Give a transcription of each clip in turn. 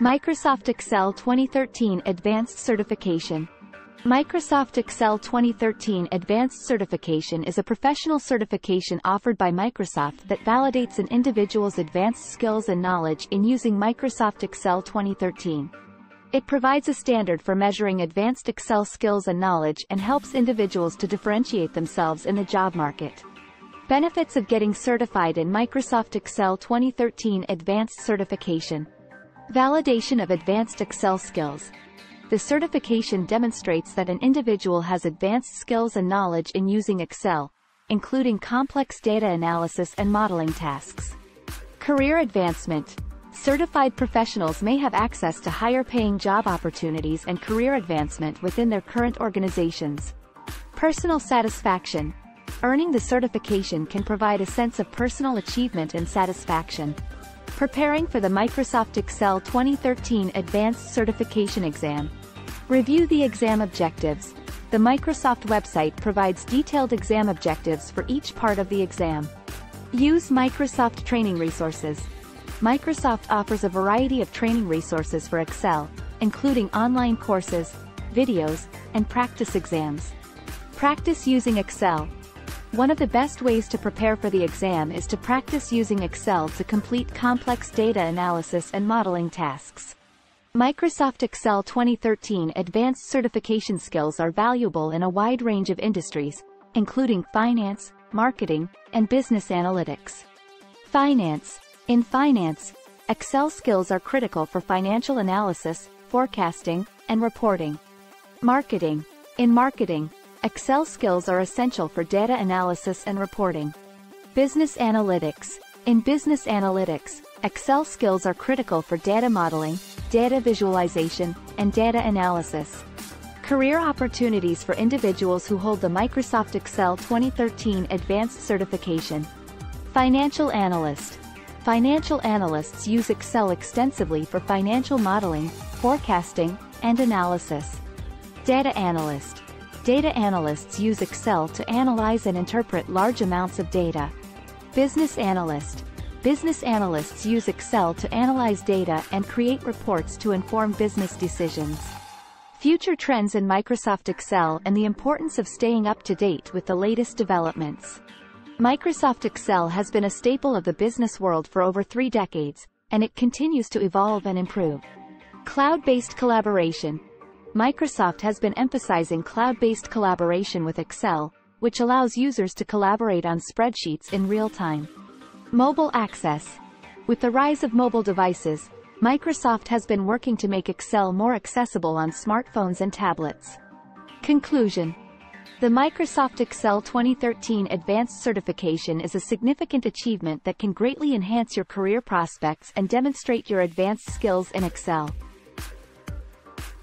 Microsoft Excel 2013 Advanced Certification. Microsoft Excel 2013 Advanced Certification is a professional certification offered by Microsoft that validates an individual's advanced skills and knowledge in using Microsoft Excel 2013. It provides a standard for measuring advanced Excel skills and knowledge and helps individuals to differentiate themselves in the job market. Benefits of getting certified in Microsoft Excel 2013 Advanced Certification. Validation of advanced Excel skills. The certification demonstrates that an individual has advanced skills and knowledge in using Excel, including complex data analysis and modeling tasks. Career advancement. Certified professionals may have access to higher-paying job opportunities and career advancement within their current organizations. Personal satisfaction. Earning the certification can provide a sense of personal achievement and satisfaction. Preparing for the Microsoft Excel 2013 Advanced Certification Exam. Review the exam objectives. The Microsoft website provides detailed exam objectives for each part of the exam. Use Microsoft training resources. Microsoft offers a variety of training resources for Excel, including online courses, videos, and practice exams. Practice using Excel. One of the best ways to prepare for the exam is to practice using Excel to complete complex data analysis and modeling tasks. Microsoft Excel 2013 Advanced Certification skills are valuable in a wide range of industries, including finance, marketing, and business analytics. Finance. In finance, Excel skills are critical for financial analysis, forecasting, and reporting. Marketing. In marketing, Excel skills are essential for data analysis and reporting. Business analytics. In business analytics, Excel skills are critical for data modeling, data visualization, and data analysis. Career opportunities for individuals who hold the Microsoft Excel 2013 Advanced Certification. Financial analyst. Financial analysts use Excel extensively for financial modeling, forecasting, and analysis. Data analyst. Data analysts use Excel to analyze and interpret large amounts of data. Business analyst. Business analysts use Excel to analyze data and create reports to inform business decisions. Future trends in Microsoft Excel and the importance of staying up to date with the latest developments. Microsoft Excel has been a staple of the business world for over 3 decades, and it continues to evolve and improve. Cloud-based collaboration. Microsoft has been emphasizing cloud-based collaboration with Excel, which allows users to collaborate on spreadsheets in real time. Mobile access. With the rise of mobile devices, Microsoft has been working to make Excel more accessible on smartphones and tablets. Conclusion. The Microsoft Excel 2013 Advanced Certification is a significant achievement that can greatly enhance your career prospects and demonstrate your advanced skills in Excel.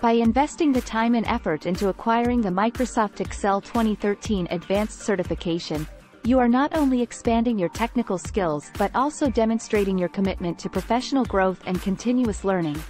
By investing the time and effort into acquiring the Microsoft Excel 2013 Advanced Certification, you are not only expanding your technical skills but also demonstrating your commitment to professional growth and continuous learning.